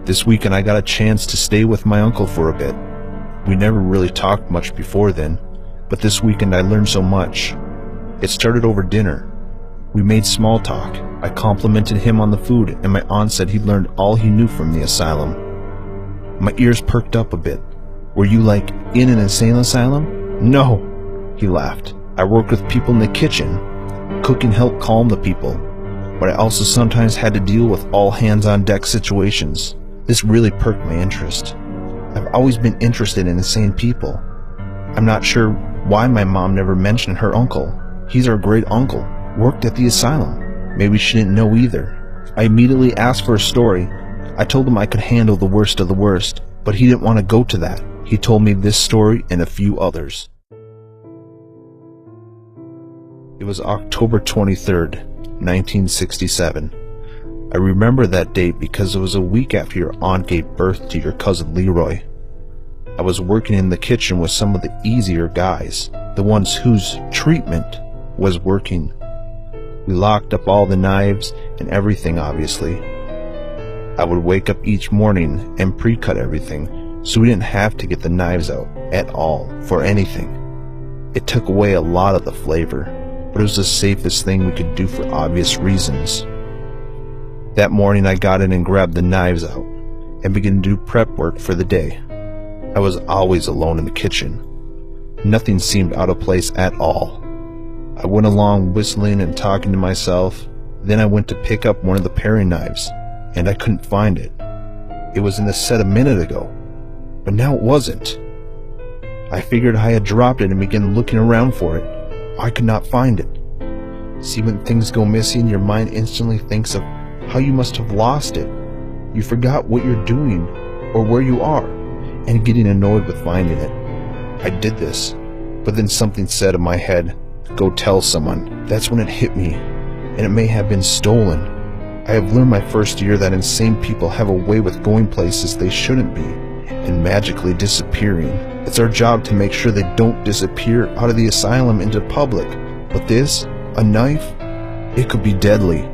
This weekend I got a chance to stay with my uncle for a bit. We never really talked much before then, but this weekend I learned so much. It started over dinner. We made small talk. I complimented him on the food, and my aunt said he learned all he knew from the asylum. My ears perked up a bit. Were you like in an insane asylum? No, he laughed. I worked with people in the kitchen. Cooking helped calm the people, but I also sometimes had to deal with all hands on deck situations. This really perked my interest. I've always been interested in insane people. I'm not sure why my mom never mentioned her uncle. He's our great uncle, worked at the asylum. Maybe she didn't know either. I immediately asked for a story. I told him I could handle the worst of the worst, but he didn't want to go to that. He told me this story and a few others. It was October 23rd, 1967. I remember that date because it was a week after your aunt gave birth to your cousin Leroy. I was working in the kitchen with some of the easier guys, the ones whose treatment was working. We locked up all the knives and everything, obviously. I would wake up each morning and pre-cut everything, so we didn't have to get the knives out at all for anything. It took away a lot of the flavor, but it was the safest thing we could do for obvious reasons. That morning I got in and grabbed the knives out and began to do prep work for the day. I was always alone in the kitchen. Nothing seemed out of place at all. I went along whistling and talking to myself. Then I went to pick up one of the paring knives, and I couldn't find it. It was in the set a minute ago, but now it wasn't. I figured I had dropped it and began looking around for it. I could not find it. See, when things go missing, your mind instantly thinks of how you must have lost it. You forgot what you're doing or where you are, and getting annoyed with finding it. I did this, but then something said in my head, go tell someone. That's when it hit me, and it may have been stolen. I have learned my first year that insane people have a way with going places they shouldn't be and magically disappearing. It's our job to make sure they don't disappear out of the asylum into public. But this, a knife, it could be deadly.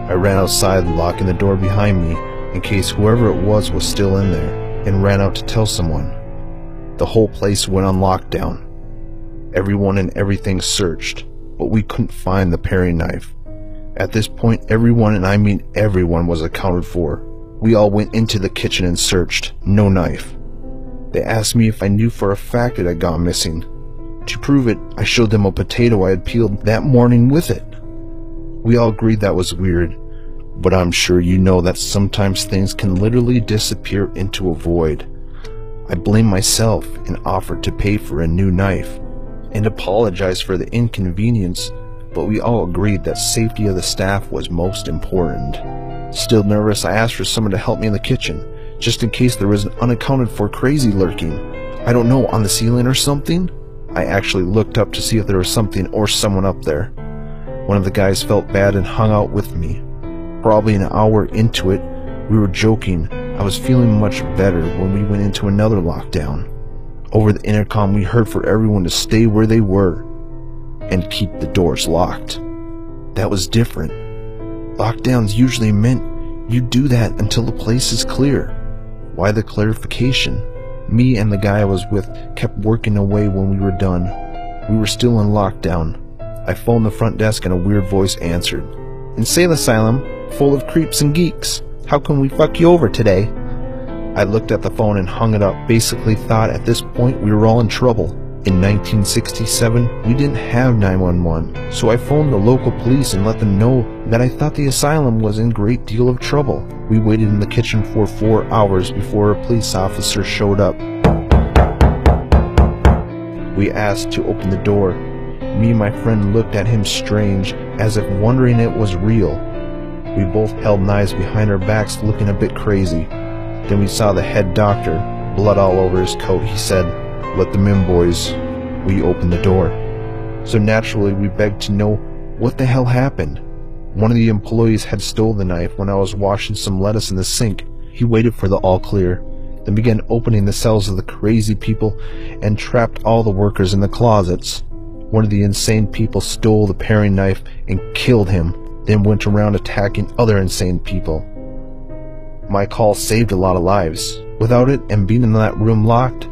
I ran outside, locking the door behind me in case whoever it was still in there, and ran out to tell someone. The whole place went on lockdown. Everyone and everything searched, but we couldn't find the paring knife. At this point, everyone, and I mean everyone, was accounted for. We all went into the kitchen and searched. No knife. They asked me if I knew for a fact it had gone missing. To prove it, I showed them a potato I had peeled that morning with it. We all agreed that was weird, but I'm sure you know that sometimes things can literally disappear into a void. I blamed myself and offered to pay for a new knife and apologized for the inconvenience, but we all agreed that safety of the staff was most important. Still nervous, I asked for someone to help me in the kitchen, just in case there was an unaccounted for crazy lurking. I don't know, on the ceiling or something? I actually looked up to see if there was something or someone up there. One of the guys felt bad and hung out with me. Probably an hour into it, we were joking. I was feeling much better when we went into another lockdown. Over the intercom, we heard for everyone to stay where they were and keep the doors locked. That was different. Lockdowns usually meant you do that until the place is clear. Why the clarification? Me and the guy I was with kept working away when we were done. We were still in lockdown. I phoned the front desk and a weird voice answered. Insane asylum, full of creeps and geeks. How can we fuck you over today? I looked at the phone and hung it up. Basically thought at this point we were all in trouble. In 1967, we didn't have 911, so I phoned the local police and let them know that I thought the asylum was in a great deal of trouble. We waited in the kitchen for 4 hours before a police officer showed up. We asked to open the door. Me and my friend looked at him strange, as if wondering it was real. We both held knives behind our backs, looking a bit crazy. Then we saw the head doctor, blood all over his coat. He said, "Let them in, boys." We opened the door. So naturally, we begged to know what the hell happened. One of the employees had stole the knife when I was washing some lettuce in the sink. He waited for the all clear, then began opening the cells of the crazy people and trapped all the workers in the closets. One of the insane people stole the paring knife and killed him, then went around attacking other insane people. My call saved a lot of lives. Without it and being in that room locked,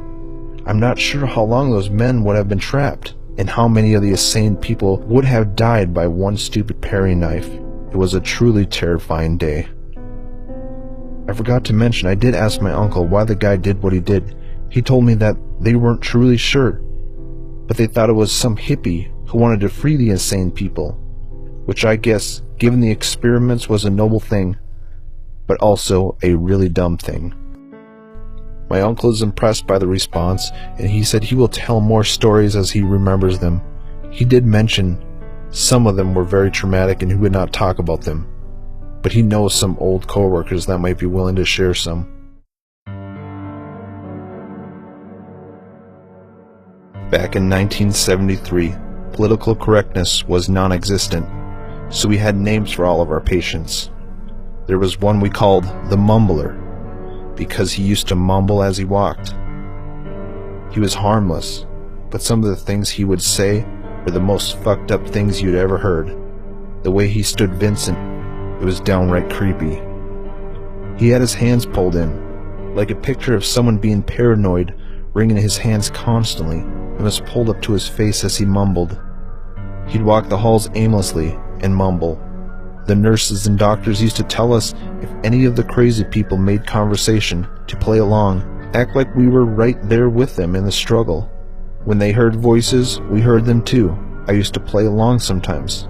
I'm not sure how long those men would have been trapped, and how many of the insane people would have died by one stupid paring knife. It was a truly terrifying day. I forgot to mention I did ask my uncle why the guy did what he did. He told me that they weren't truly sure, but they thought it was some hippie who wanted to free the insane people, which I guess, given the experiments, was a noble thing, but also a really dumb thing. My uncle is impressed by the response, and he said he will tell more stories as he remembers them. He did mention some of them were very traumatic and he would not talk about them, but he knows some old coworkers that might be willing to share some. Back in 1973, political correctness was non-existent, so we had names for all of our patients. There was one we called the Mumbler, because he used to mumble as he walked. He was harmless, but some of the things he would say were the most fucked up things you'd ever heard. The way he stood Vincent, it was downright creepy. He had his hands pulled in, like a picture of someone being paranoid, wringing his hands constantly, and was pulled up to his face as he mumbled. He'd walk the halls aimlessly and mumble. The nurses and doctors used to tell us if any of the crazy people made conversation to play along, act like we were right there with them in the struggle. When they heard voices, we heard them too. I used to play along sometimes,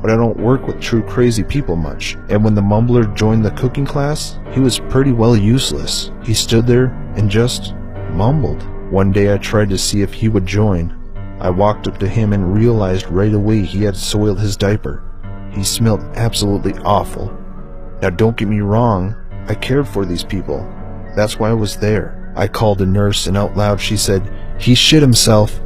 but I don't work with true crazy people much, and when the mumbler joined the cooking class, he was pretty well useless. He stood there and just mumbled. One day I tried to see if he would join. I walked up to him and realized right away he had soiled his diaper. He smelled absolutely awful. Now don't get me wrong, I cared for these people. That's why I was there. I called a nurse and out loud she said, "He shit himself."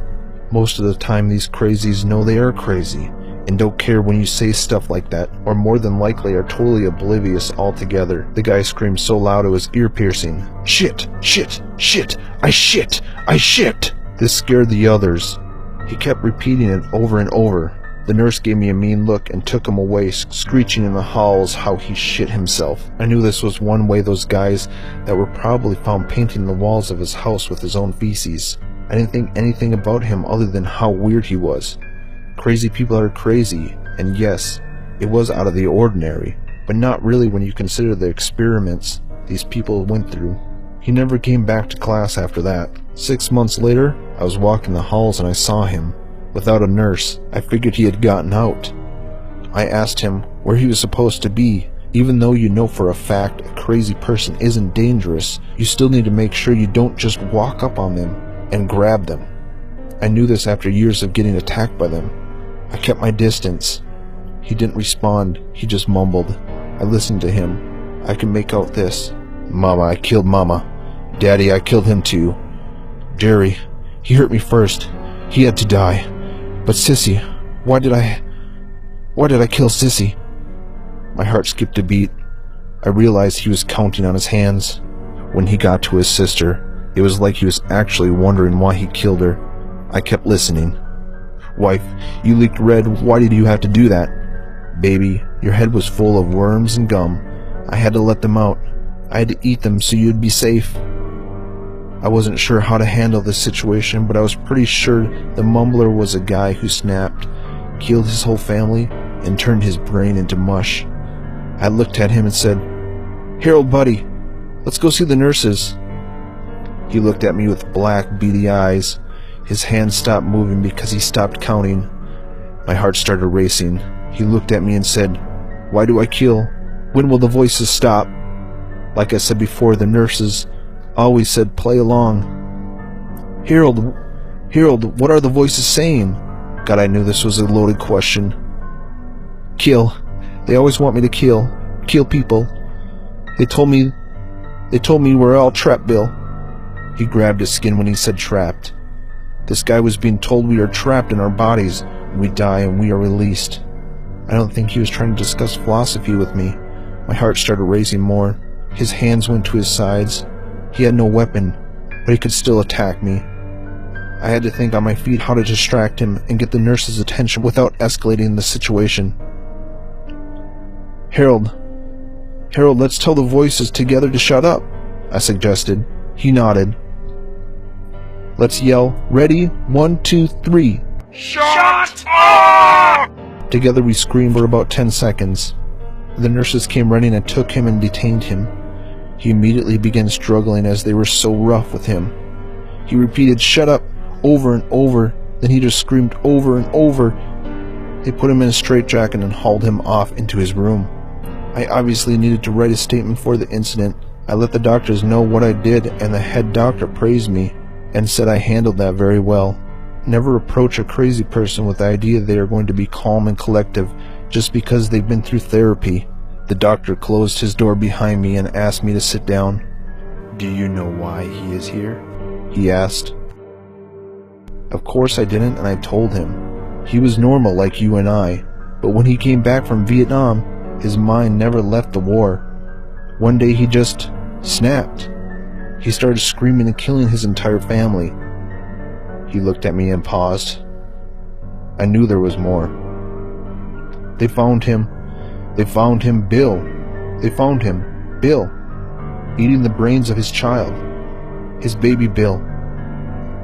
Most of the time these crazies know they are crazy and don't care when you say stuff like that, or more than likely are totally oblivious altogether. The guy screamed so loud it was ear-piercing. "Shit, shit, shit, I shit, I shit." This scared the others. He kept repeating it over and over. The nurse gave me a mean look and took him away, screeching in the halls how he shit himself. I knew this was one way those guys that were probably found painting the walls of his house with his own feces. I didn't think anything about him other than how weird he was. Crazy people are crazy, and yes, it was out of the ordinary, but not really when you consider the experiments these people went through. He never came back to class after that. 6 months later, I was walking the halls and I saw him. Without a nurse, I figured he had gotten out. I asked him where he was supposed to be. Even though you know for a fact a crazy person isn't dangerous, you still need to make sure you don't just walk up on them and grab them. I knew this after years of getting attacked by them. I kept my distance. He didn't respond, he just mumbled. I listened to him. I could make out this. "Mama, I killed Mama. Daddy, I killed him too. Jerry, he hurt me first. He had to die. But Sissy, why did I kill Sissy?" My heart skipped a beat. I realized he was counting on his hands. When he got to his sister, it was like he was actually wondering why he killed her. I kept listening. "Wife, you leaked red. Why did you have to do that?" "Baby, your head was full of worms and gum. I had to let them out. I had to eat them so you'd be safe." I wasn't sure how to handle this situation, but I was pretty sure the mumbler was a guy who snapped, killed his whole family, and turned his brain into mush. I looked at him and said, "Harold, buddy, let's go see the nurses." He looked at me with black, beady eyes. His hands stopped moving because he stopped counting. My heart started racing. He looked at me and said, "Why do I kill? When will the voices stop?" Like I said before, the nurses always said play along. Harold, what are the voices saying?" God, I knew this was a loaded question. "Kill. They always want me to kill. Kill people. They told me we're all trapped, Bill." He grabbed his skin when he said trapped. This guy was being told we are trapped in our bodies, and we die and we are released. I don't think he was trying to discuss philosophy with me. My heart started racing more. His hands went to his sides. He had no weapon, but he could still attack me. I had to think on my feet how to distract him and get the nurse's attention without escalating the situation. "Harold, "Harold, let's tell the voices together to shut up," I suggested. He nodded. "Let's yell, ready, 1, 2, 3. Shut up! Together we screamed for about 10 seconds. The nurses came running and took him and detained him. He immediately began struggling as they were so rough with him. He repeated, "Shut up," over and over. Then he just screamed over and over. They put him in a straitjacket and hauled him off into his room. I obviously needed to write a statement for the incident. I let the doctors know what I did, and the head doctor praised me and said I handled that very well. Never approach a crazy person with the idea they are going to be calm and collective just because they've been through therapy. The doctor closed his door behind me and asked me to sit down. "Do you know why he is here?" he asked. Of course I didn't, and I told him. He was normal like you and I, but when he came back from Vietnam, his mind never left the war. One day he just snapped. He started screaming and killing his entire family. He looked at me and paused. I knew there was more. They found him, Bill. They found him, Bill, eating the brains of his child, his baby Bill.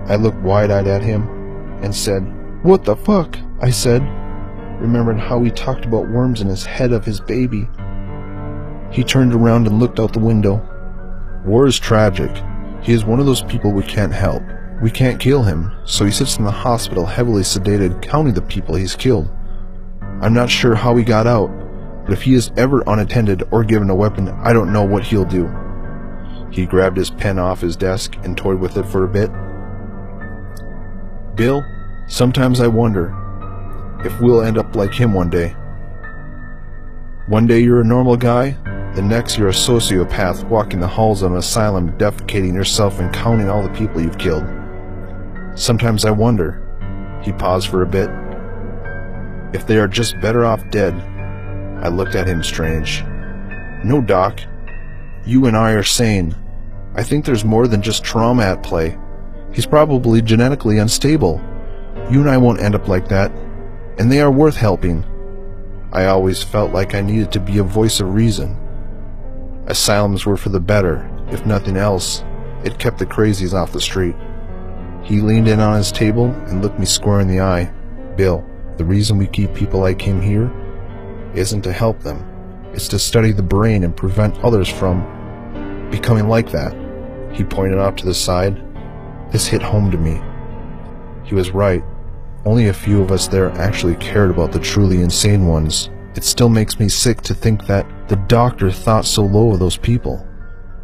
I looked wide-eyed at him and said, "What the fuck?" I said, remembering how he talked about worms in his head of his baby. He turned around and looked out the window. "War is tragic. He is one of those people we can't help. We can't kill him, so he sits in the hospital heavily sedated, counting the people he's killed. I'm not sure how he got out, but if he is ever unattended or given a weapon, I don't know what he'll do." He grabbed his pen off his desk and toyed with it for a bit. "Bill, sometimes I wonder if we'll end up like him one day. One day you're a normal guy, the next you're a sociopath walking the halls of an asylum, defecating yourself and counting all the people you've killed. Sometimes I wonder," he paused for a bit, "if they are just better off dead." I looked at him strange. "No, Doc. You and I are sane. I think there's more than just trauma at play. He's probably genetically unstable. You and I won't end up like that, and they are worth helping." I always felt like I needed to be a voice of reason. Asylums were for the better. If nothing else, it kept the crazies off the street. He leaned in on his table and looked me square in the eye. "Bill, the reason we keep people like him here isn't to help them. It's to study the brain and prevent others from becoming like that." He pointed off to the side. This hit home to me. He was right. Only a few of us there actually cared about the truly insane ones. It still makes me sick to think that the doctor thought so low of those people.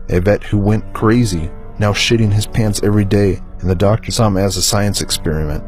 A vet who went crazy, now shitting his pants every day, and the doctor saw him as a science experiment.